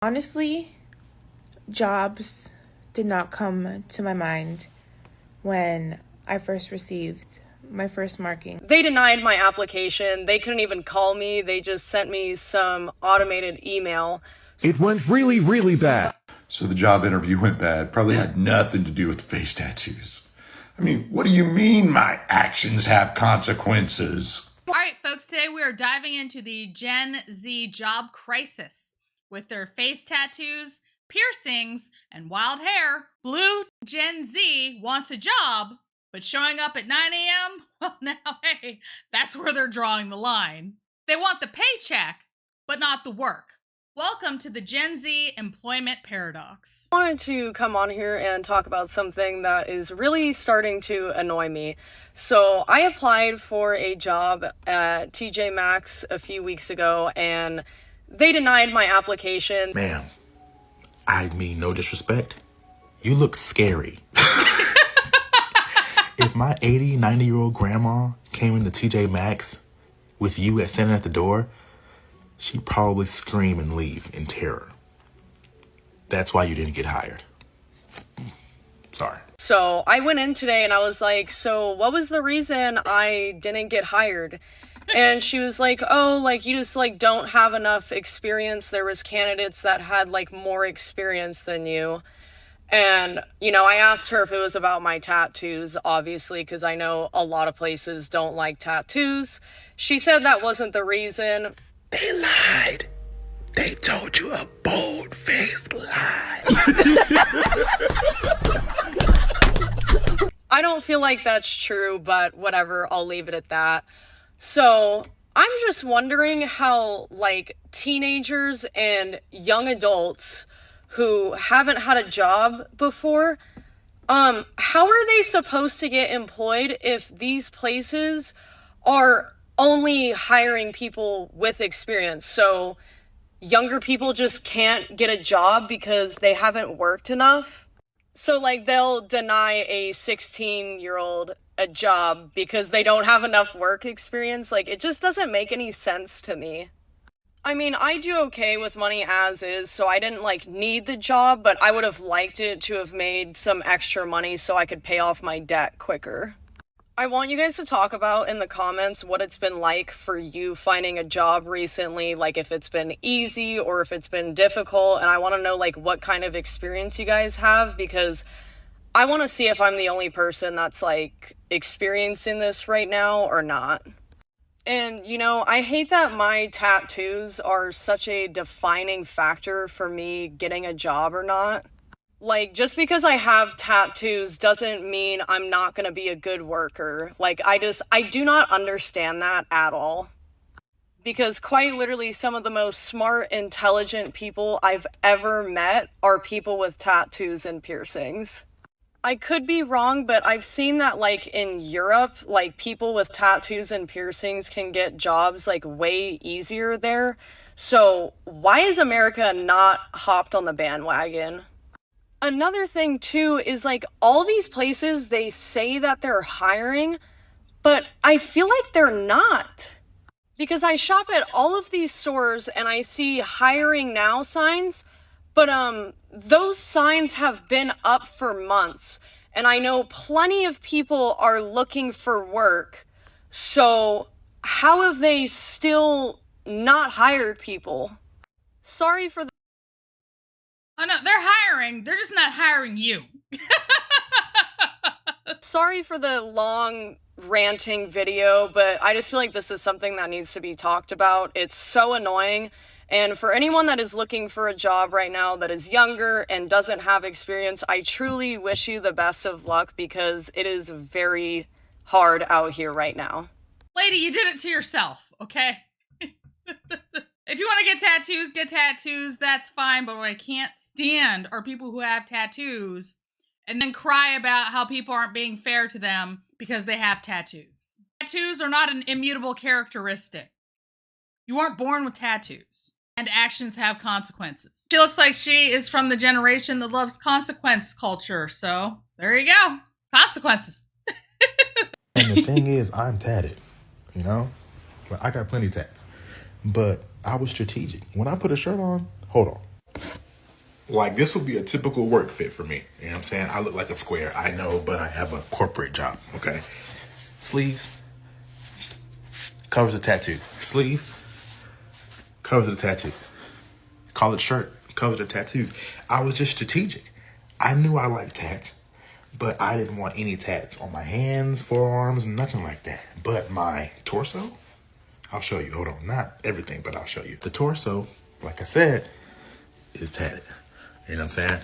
Honestly, jobs did not come to my mind when I first received my first marking. They denied my application. They couldn't even call me. They just sent me some automated email. It went really, really bad. So the job interview went bad. Probably had nothing to do with the face tattoos. I mean, what do you mean my actions have consequences? All right, folks, today we are diving into the Gen Z job crisis with their face tattoos, piercings, and wild hair. Blue Gen Z wants a job, but showing up at 9 a.m., well, now, hey, that's where they're drawing the line. They want the paycheck, but not the work. Welcome to the Gen Z employment paradox. I wanted to come on here and talk about something that is really starting to annoy me. So I applied for a job at TJ Maxx a few weeks ago, and they denied my application. Ma'am, I mean no disrespect. You look scary. If my 80, 90-year-old grandma came into TJ Maxx with you standing at the door, she'd probably scream and leave in terror. That's why you didn't get hired. Sorry. So I went in today and I was like, so what was the reason I didn't get hired? And she was like, oh, like you just like don't have enough experience. There was candidates that had like more experience than you. And, you know, I asked her if it was about my tattoos, obviously, because I know a lot of places don't like tattoos. She said that wasn't the reason. They lied. They told you a bold-faced lie. I don't feel like that's true, but whatever, I'll leave it at that. So I'm just wondering how, like, teenagers and young adults who haven't had a job before, how are they supposed to get employed if these places are only hiring people with experience? So younger people just can't get a job because they haven't worked enough. So like they'll deny a 16-year-old a job because they don't have enough work experience. Like it just doesn't make any sense to me. I mean, I do okay with money as is, so I didn't like need the job, but I would have liked it to have made some extra money so I could pay off my debt quicker. I want you guys to talk about in the comments what it's been like for you finding a job recently, like if it's been easy or if it's been difficult, and I want to know like what kind of experience you guys have, because I want to see if I'm the only person that's like experiencing this right now or not. And, you know, I hate that my tattoos are such a defining factor for me getting a job or not. Like, just because I have tattoos doesn't mean I'm not gonna be a good worker. Like, I do not understand that at all. Because quite literally, some of the most smart, intelligent people I've ever met are people with tattoos and piercings. I could be wrong, but I've seen that, like, in Europe, like, people with tattoos and piercings can get jobs, like, way easier there. So, why is America not hopped on the bandwagon? Another thing, too, is, like, all these places, they say that they're hiring, but I feel like they're not. Because I shop at all of these stores, and I see hiring now signs, but, those signs have been up for months, and I know plenty of people are looking for work. So how have they still not hired people? Sorry for the... Oh no, they're hiring. They're just not hiring you. Sorry for the long ranting video, but I just feel like this is something that needs to be talked about. It's so annoying. And for anyone that is looking for a job right now that is younger and doesn't have experience, I truly wish you the best of luck because it is very hard out here right now. Lady, you did it to yourself, okay? If you want to get tattoos, that's fine. But what I can't stand are people who have tattoos and then cry about how people aren't being fair to them because they have tattoos. Tattoos are not an immutable characteristic. You weren't born with tattoos. And actions have consequences. She looks like she is from the generation that loves consequence culture. So there you go. Consequences. And the thing is, I'm tatted, you know? I got plenty of tats. But I was strategic. When I put a shirt on, hold on. Like, this would be a typical work fit for me. You know what I'm saying? I look like a square, I know, but I have a corporate job, okay? Sleeves, covers the tattoo. Sleeve, covers the tattoos. Collared shirt, covers the tattoos. I was just strategic. I knew I liked tats, but I didn't want any tats on my hands, forearms, nothing like that. But my torso, I'll show you. Hold on. Not everything, but I'll show you. The torso, like I said, is tatted. You know what I'm saying?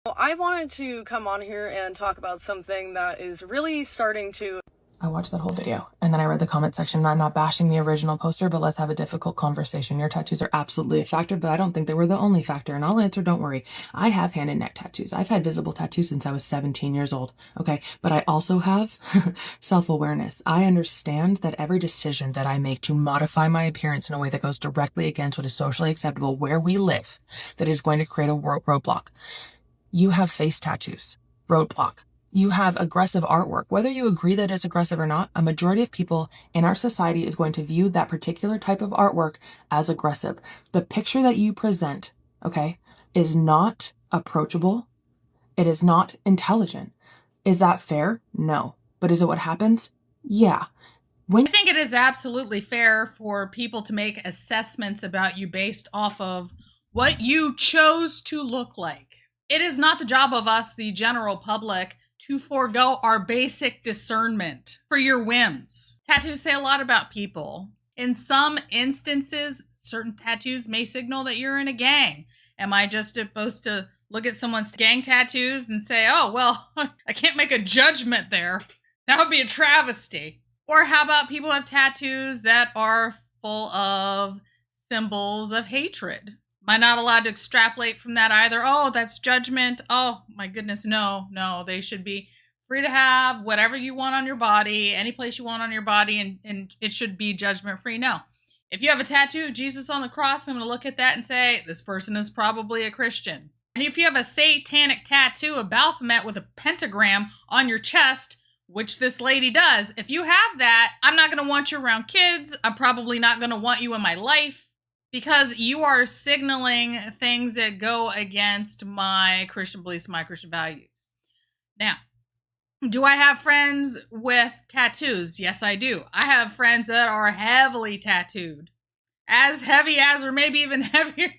Well, I wanted to come on here and talk about something that is really starting to... I watched that whole video and then I read the comment section, and I'm not bashing the original poster, but let's have a difficult conversation. Your tattoos are absolutely a factor, but I don't think they were the only factor. And I'll answer, don't worry. I have hand and neck tattoos. I've had visible tattoos since I was 17 years old. Okay. But I also have self-awareness. I understand that every decision that I make to modify my appearance in a way that goes directly against what is socially acceptable where we live, that is going to create a roadblock. You have face tattoos. Roadblock. You have aggressive artwork. Whether you agree that it's aggressive or not, a majority of people in our society is going to view that particular type of artwork as aggressive. The picture that you present, okay, is not approachable. It is not intelligent. Is that fair? No. But is it what happens? Yeah. I think it is absolutely fair for people to make assessments about you based off of what you chose to look like. It is not the job of us, the general public, to forego our basic discernment for your whims. Tattoos say a lot about people. In some instances, certain tattoos may signal that you're in a gang. Am I just supposed to look at someone's gang tattoos and say, oh, well, I can't make a judgment there? That would be a travesty. Or how about people have tattoos that are full of symbols of hatred? Am I not allowed to extrapolate from that either? Oh, that's judgment. Oh, my goodness, no. They should be free to have whatever you want on your body, any place you want on your body, and it should be judgment-free. No. If you have a tattoo of Jesus on the cross, I'm going to look at that and say, this person is probably a Christian. And if you have a satanic tattoo of Baphomet with a pentagram on your chest, which this lady does, if you have that, I'm not going to want you around kids. I'm probably not going to want you in my life. Because you are signaling things that go against my Christian beliefs, my Christian values. Now, do I have friends with tattoos? Yes, I do. I have friends that are heavily tattooed. As heavy as, or maybe even heavier.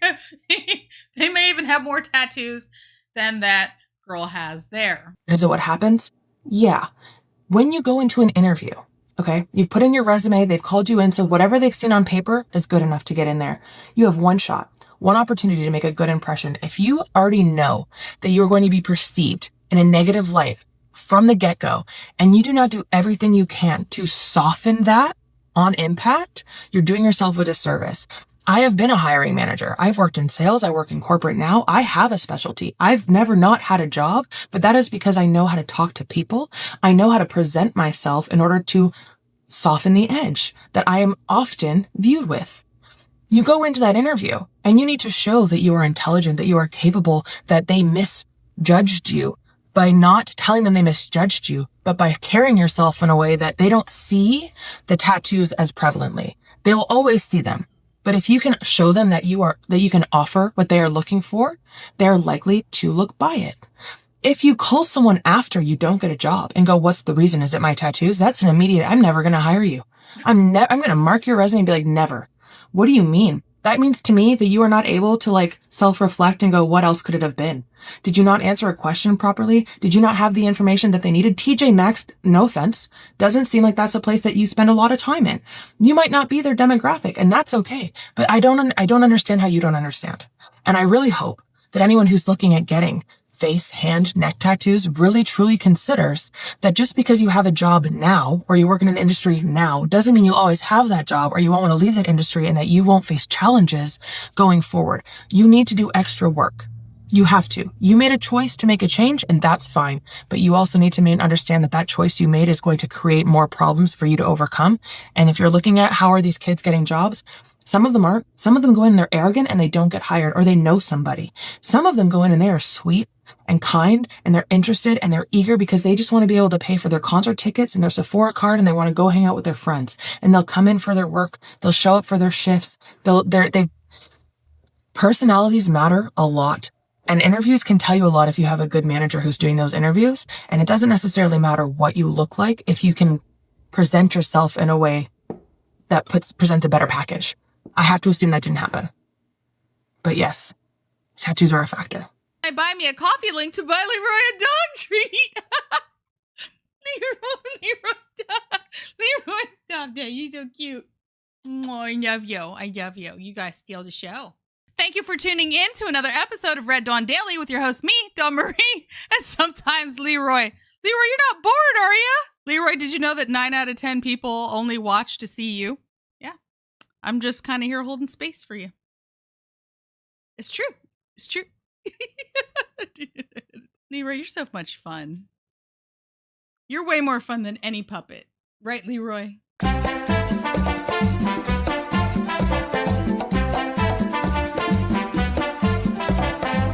They may even have more tattoos than that girl has there. Is it what happens? Yeah. When you go into an interview, okay, you've put in your resume, they've called you in, so whatever they've seen on paper is good enough to get in there. You have one shot, one opportunity to make a good impression. If you already know that you're going to be perceived in a negative light from the get-go, and you do not do everything you can to soften that on impact, you're doing yourself a disservice. I have been a hiring manager. I've worked in sales. I work in corporate now. I have a specialty. I've never not had a job, but that is because I know how to talk to people. I know how to present myself in order to soften the edge that I am often viewed with. You go into that interview and you need to show that you are intelligent, that you are capable, that they misjudged you by not telling them they misjudged you, but by carrying yourself in a way that they don't see the tattoos as prevalently. They will always see them. But if you can show them that you can offer what they are looking for, they're likely to look by it. If you call someone after you don't get a job and go, what's the reason? Is it my tattoos? That's an immediate, I'm never going to hire you. I'm going to mark your resume and be like, never. What do you mean? That means to me that you are not able to self-reflect and go, what else could it have been? Did you not answer a question properly? Did you not have the information that they needed? TJ Maxx, no offense, doesn't seem like that's a place that you spend a lot of time in. You might not be their demographic, and that's okay. But I don't understand how you don't understand. And I really hope that anyone who's looking at getting face, hand, neck tattoos really truly considers that just because you have a job now or you work in an industry now doesn't mean you'll always have that job or you won't want to leave that industry and that you won't face challenges going forward. You need to do extra work. You have to. You made a choice to make a change and that's fine. But you also need to understand that that choice you made is going to create more problems for you to overcome. And if you're looking at how are these kids getting jobs, some of them aren't. Some of them go in and they're arrogant and they don't get hired or they know somebody. Some of them go in and they are sweet and kind and they're interested and they're eager because they just want to be able to pay for their concert tickets and their Sephora card and they want to go hang out with their friends and they'll come in for their work. They'll show up for their shifts. They're Personalities matter a lot. And interviews can tell you a lot if you have a good manager who's doing those interviews. And it doesn't necessarily matter what you look like if you can present yourself in a way that presents a better package. I have to assume that didn't happen. But yes, tattoos are a factor. Buy me a coffee link to buy Leroy a dog treat. Leroy, stop that. You're so cute. Oh, I love you. I love you. You guys steal the show. Thank you for tuning in to another episode of Red Dawn Daily with your host, me, Dawn Marie, and sometimes Leroy. Leroy, you're not bored, are you? Leroy, did you know that 9 out of 10 people only watch to see you? Yeah. I'm just kind of here holding space for you. It's true. It's true. Leroy, you're so much fun. You're way more fun than any puppet. Right, Leroy?